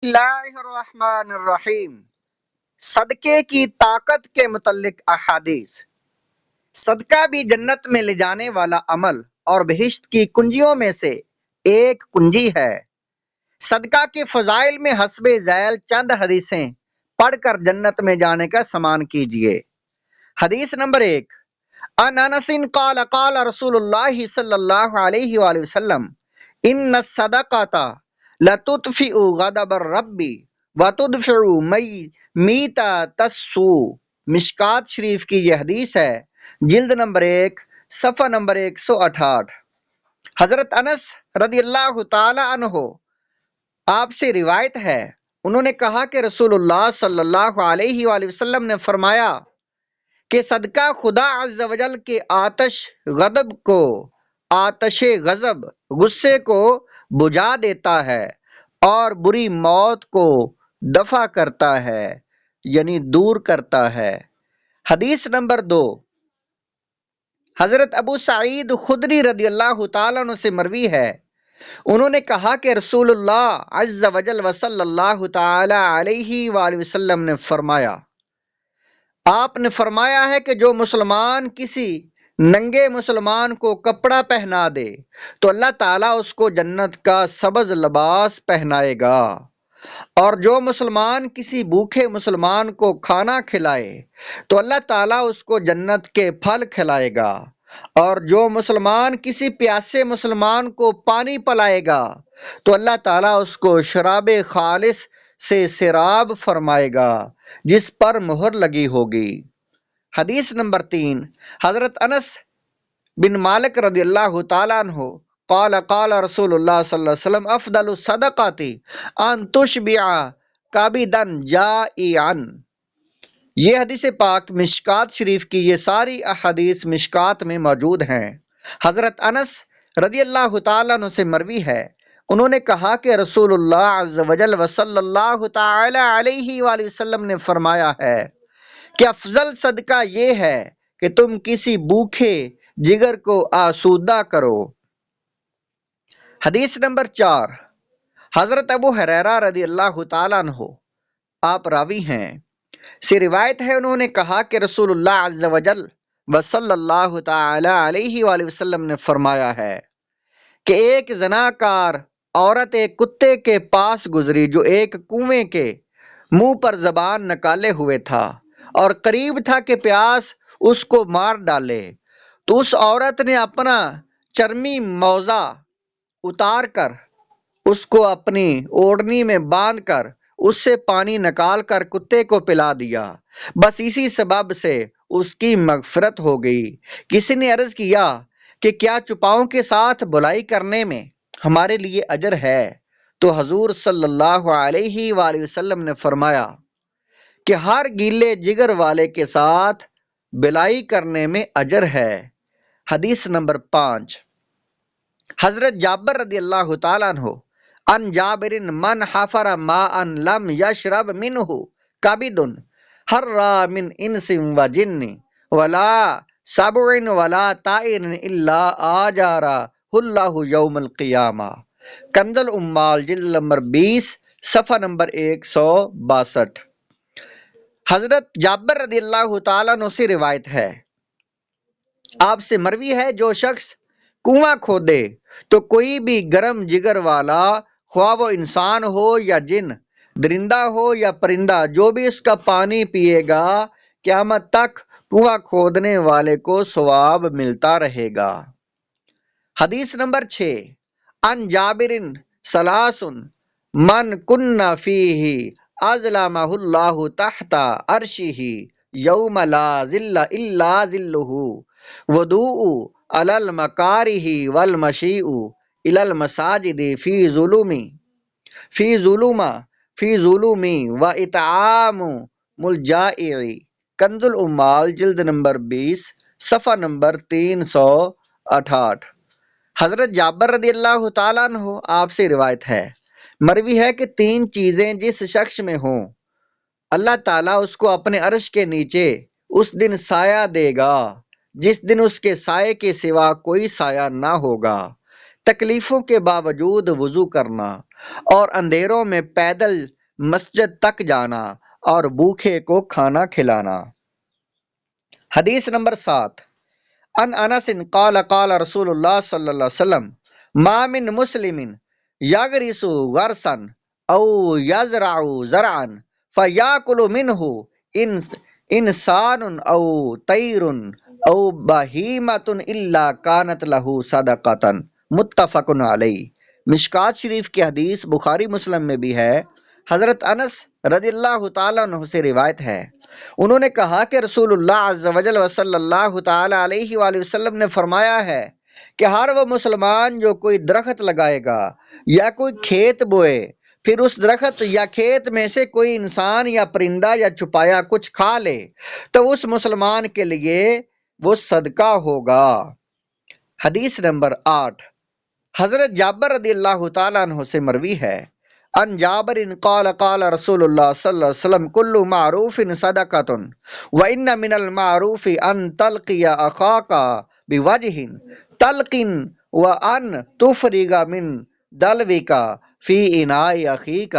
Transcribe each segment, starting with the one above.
اللہ الرحمن الرحیم۔ صدقے کی طاقت کے متعلق احادیث۔ صدقہ بھی جنت میں لے جانے والا عمل اور بہشت کی کنجیوں میں سے ایک کنجی ہے۔ صدقہ کے فضائل میں حسب ذیل چند حدیثیں پڑھ کر جنت میں جانے کا سامان کیجیے۔ حدیث نمبر 1، عن انس قال قال رسول اللہ صلی اللہ علیہ وآلہ وسلم ان الصدقۃ لتطفئ غضب الرب وتدفع میتۃ السوء۔ مشکات شریف کی یہ حدیث ہے، جلد نمبر 1، صفحہ نمبر 168۔ حضرت انس رضی اللہ تعالی عنہ آپ سے روایت ہے، انہوں نے کہا کہ رسول اللہ صلی اللہ علیہ وآلہ وسلم نے فرمایا کہ صدقہ خدا عز و جل کے آتش غضب غصے کو بجھا دیتا ہے اور بری موت کو دفع کرتا ہے، یعنی دور کرتا ہے۔ حدیث نمبر 2، حضرت ابو سعید خدری رضی اللہ تعالیٰ عنہ سے مروی ہے، انہوں نے کہا کہ رسول اللہ عز و جل وصلی اللہ تعالی علیہ وآلہ وسلم نے فرمایا، آپ نے فرمایا ہے کہ جو مسلمان کسی ننگے مسلمان کو کپڑا پہنا دے تو اللہ تعالیٰ اس کو جنت کا سبز لباس پہنائے گا، اور جو مسلمان کسی بھوکے مسلمان کو کھانا کھلائے تو اللہ تعالیٰ اس کو جنت کے پھل کھلائے گا، اور جو مسلمان کسی پیاسے مسلمان کو پانی پلائے گا تو اللہ تعالیٰ اس کو شراب خالص سے سیراب فرمائے گا جس پر مہر لگی ہوگی۔ حدیث نمبر 3، حضرت انس بن مالک رضی اللہ تعالیٰ عنہ قال قال رسول اللہ صلی اللہ علیہ وسلم افضل الصدقات ان تشبع کابدا جائعا۔ یہ حدیث پاک مشکات شریف کی یہ ساری احادیث مشکات میں موجود ہیں۔ حضرت انس رضی اللہ تعالیٰ عنہ سے مروی ہے، انہوں نے کہا کہ رسول اللہ عز و جل وصلی اللہ تعالی علیہ وآلہ وسلم نے فرمایا ہے کہ افضل صدقہ یہ ہے کہ تم کسی بھوکے جگر کو آسودہ کرو۔ حدیث نمبر 4، حضرت ابو ہریرہ رضی اللہ تعالیٰ عنہ آپ راوی ہیں سے روایت ہے، انہوں نے کہا کہ رسول اللہ عز و جل وصلی اللہ تعالی علیہ وآلہ وسلم نے فرمایا ہے کہ ایک زناکار عورت ایک کتے کے پاس گزری جو ایک کنویں کے منہ پر زبان نکالے ہوئے تھا اور قریب تھا کہ پیاس اس کو مار ڈالے، تو اس عورت نے اپنا چرمی موزہ اتار کر اس کو اپنی اوڑھنی میں باندھ کر اس سے پانی نکال کر کتے کو پلا دیا، بس اسی سبب سے اس کی مغفرت ہو گئی۔ کسی نے عرض کیا کہ کیا چپاؤں کے ساتھ بلائی کرنے میں ہمارے لیے اجر ہے؟ تو حضور صلی اللہ علیہ وآلہ وسلم نے فرمایا کہ ہر گیلے جگر والے کے ساتھ بلائی کرنے میں اجر ہے۔ حدیث نمبر 5، حضرت جابر رضی اللہ تعالیٰ عنہ ان جابر من حفر ماء لم یشرب منہ کبد حر من انس و جن ولا سبع ولا طائر الا آجارہ اللہ یوم القیامہ۔ کنز العمال جلد نمبر 20، صفحہ نمبر 162۔ حضرت جابر رضی اللہ تعالیٰ عنہ سے روایت ہے، آپ سے مروی ہے، جو شخص کنواں کھودے تو کوئی بھی گرم جگر والا، خواہ وہ انسان ہو یا جن، درندہ ہو یا پرندہ، جو بھی اس کا پانی پیے گا قیامت تک کنواں کھودنے والے کو ثواب ملتا رہے گا۔ حدیث نمبر 6، ان جابر ثلاث من کن فیہ اظلمہ اللہ تحت عرشہ یوم لا ظل الا ظلہ وضوء علی المکارہ والمشیء الی المساجد فی ظلم و اطعام الجائع۔ کنز العمال جلد نمبر 20، صفحہ نمبر 368۔ حضرت جابر رضی اللہ تعالیٰ عنہ آپ سے روایت ہے، مروی ہے کہ 3 چیزیں جس شخص میں ہوں اللہ تعالیٰ اس کو اپنے عرش کے نیچے اس دن سایہ دے گا جس دن اس کے سائے کے سوا کوئی سایہ نہ ہوگا۔ تکلیفوں کے باوجود وضو کرنا اور اندھیروں میں پیدل مسجد تک جانا اور بھوکے کو کھانا کھلانا۔ حدیث نمبر 7، ان انس قال قال رسول اللہ صلی اللہ علیہ وسلم ما من مسلم یغرس غرسا او یزرع زرعا فیاکل منہ انسان او طیر او بہیمۃ الا کانت لہ صدقۃ، متفق علیہ۔ مشکات شریف کی حدیث بخاری مسلم میں بھی ہے۔ حضرت انس رضی اللہ تعالیٰ عنہ سے روایت ہے، انہوں نے کہا کہ رسول اللہ عز و جل صلی اللہ تعالی علیہ وآلہ وسلم نے فرمایا ہے کہ ہر وہ مسلمان جو کوئی درخت لگائے گا یا کوئی کھیت بوئے، پھر اس درخت یا کھیت میں سے کوئی انسان یا پرندہ یا چھپایا کچھ کھا لے تو اس مسلمان کے لیے وہ صدقہ ہوگا۔ حدیث نمبر 8، حضرت جابر رضی اللہ تعالیٰ عنہ سے مروی ہے، ان جابر قال قال رسول اللہ صلی اللہ علیہ وسلم کل معروف صدقۃ وان من المعروف ان تلقی اخاک بوجہ طلق وان تفرغ من دلوک فی اناء اخیک۔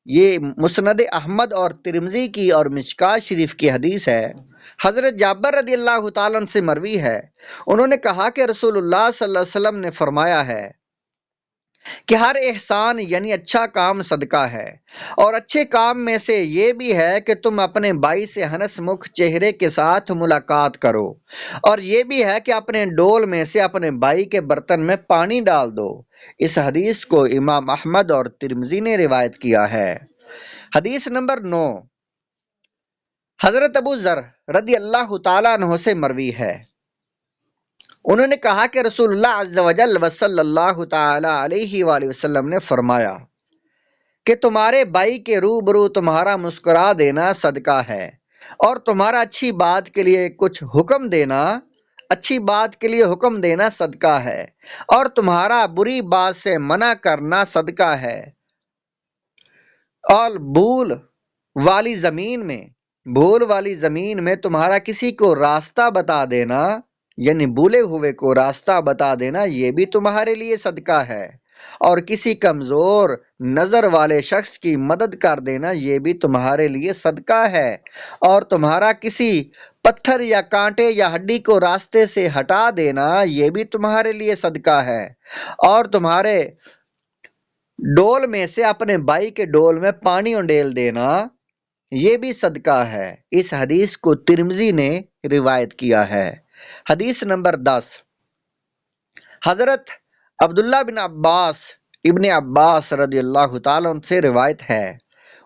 یہ مسند احمد اور ترمذی کی اور مشکات شریف کی حدیث ہے۔ حضرت جابر رضی اللہ تعالیٰ عنہ سے مروی ہے، انہوں نے کہا کہ رسول اللہ صلی اللہ علیہ وسلم نے فرمایا ہے کہ ہر احسان یعنی اچھا کام صدقہ ہے، اور اچھے کام میں سے یہ بھی ہے کہ تم اپنے بھائی سے ہنس مکھ چہرے کے ساتھ ملاقات کرو، اور یہ بھی ہے کہ اپنے ڈول میں سے اپنے بھائی کے برتن میں پانی ڈال دو۔ اس حدیث کو امام احمد اور ترمذی نے روایت کیا ہے۔ حدیث نمبر 9، حضرت ابو ذر رضی اللہ تعالیٰ عنہ سے مروی ہے، انہوں نے کہا کہ رسول اللہ عز و جل صلی اللہ تعالی علیہ وآلہ وسلم نے فرمایا کہ تمہارے بھائی کے روبرو تمہارا مسکرا دینا صدقہ ہے، اور تمہارا اچھی بات کے لیے کچھ حکم دینا، اچھی بات کے لیے حکم دینا صدقہ ہے، اور تمہارا بری بات سے منع کرنا صدقہ ہے، اور بھول والی زمین میں تمہارا کسی کو راستہ بتا دینا، یعنی بھولے ہوئے کو راستہ بتا دینا، یہ بھی تمہارے لیے صدقہ ہے، اور کسی کمزور نظر والے شخص کی مدد کر دینا یہ بھی تمہارے لیے صدقہ ہے، اور تمہارا کسی پتھر یا کانٹے یا ہڈی کو راستے سے ہٹا دینا یہ بھی تمہارے لیے صدقہ ہے، اور تمہارے ڈول میں سے اپنے بھائی کے ڈول میں پانی انڈیل دینا یہ بھی صدقہ ہے۔ اس حدیث کو ترمذی نے روایت کیا ہے۔ حدیث نمبر 10، حضرت عبداللہ بن عباس رضی اللہ تعالیٰ عنہ سے روایت ہے،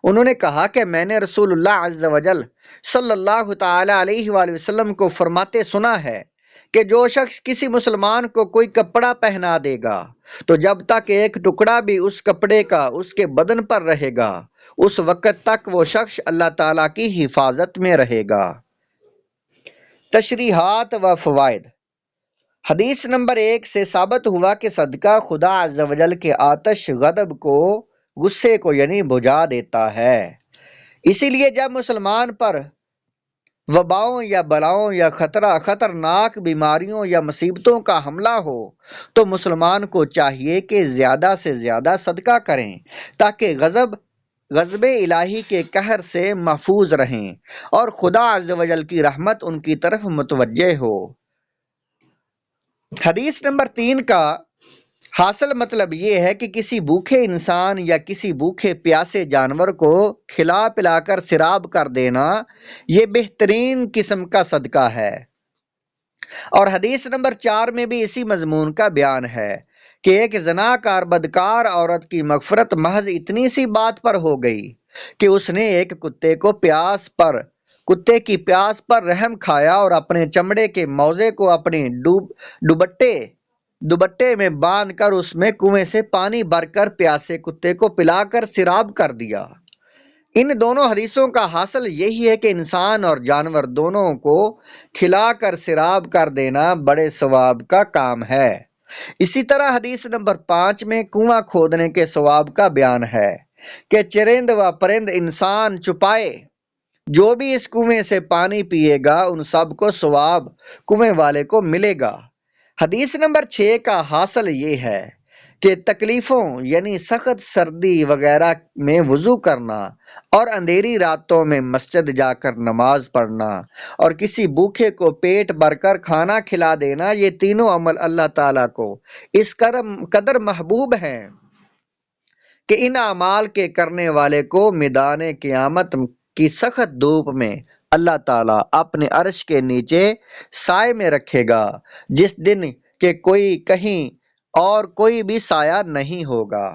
انہوں نے کہا کہ میں نے رسول اللہ عز و جل صلی اللہ تعالی علیہ وآلہ وسلم کو فرماتے سنا ہے کہ جو شخص کسی مسلمان کو کوئی کپڑا پہنا دے گا تو جب تک ایک ٹکڑا بھی اس کپڑے کا اس کے بدن پر رہے گا اس وقت تک وہ شخص اللہ تعالیٰ کی حفاظت میں رہے گا۔ تشریحات و فوائد۔ حدیث نمبر 1 سے ثابت ہوا کہ صدقہ خدا عز و جل کے آتش غضب کو، غصے کو یعنی بجھا دیتا ہے، اسی لیے جب مسلمان پر وباؤں یا بلاؤں یا خطرناک بیماریوں یا مصیبتوں کا حملہ ہو تو مسلمان کو چاہیے کہ زیادہ سے زیادہ صدقہ کریں تاکہ غضب الہی کے قہر سے محفوظ رہیں اور خدا عز و جل کی رحمت ان کی طرف متوجہ ہو۔ حدیث نمبر 3 کا حاصل مطلب یہ ہے کہ کسی بھوکے انسان یا کسی بھوکے پیاسے جانور کو کھلا پلا کر سیراب کر دینا یہ بہترین قسم کا صدقہ ہے۔ اور حدیث نمبر 4 میں بھی اسی مضمون کا بیان ہے کہ ایک زناکار بدکار عورت کی مغفرت محض اتنی سی بات پر ہو گئی کہ اس نے ایک کتے کی پیاس پر رحم کھایا اور اپنے چمڑے کے موزے کو اپنے دوپٹے میں باندھ کر اس میں کنویں سے پانی بھر کر پیاسے کتے کو پلا کر سیراب کر دیا۔ ان دونوں حدیثوں کا حاصل یہی ہے کہ انسان اور جانور دونوں کو کھلا کر سیراب کر دینا بڑے ثواب کا کام ہے۔ اسی طرح حدیث نمبر 5 میں کنواں کھودنے کے ثواب کا بیان ہے کہ چرند و پرند انسان چھپائے جو بھی اس کنویں سے پانی پیے گا ان سب کو ثواب کنویں والے کو ملے گا۔ حدیث نمبر 6 کا حاصل یہ ہے کہ تکلیفوں یعنی سخت سردی وغیرہ میں وضو کرنا اور اندھیری راتوں میں مسجد جا کر نماز پڑھنا اور کسی بھوکے کو پیٹ بھر کر کھانا کھلا دینا، یہ تینوں عمل اللہ تعالیٰ کو اس قدر محبوب ہیں کہ ان اعمال کے کرنے والے کو میدان قیامت کی سخت دھوپ میں اللہ تعالیٰ اپنے عرش کے نیچے سائے میں رکھے گا، جس دن کہ کوئی کہیں اور کوئی بھی سایہ نہیں ہوگا۔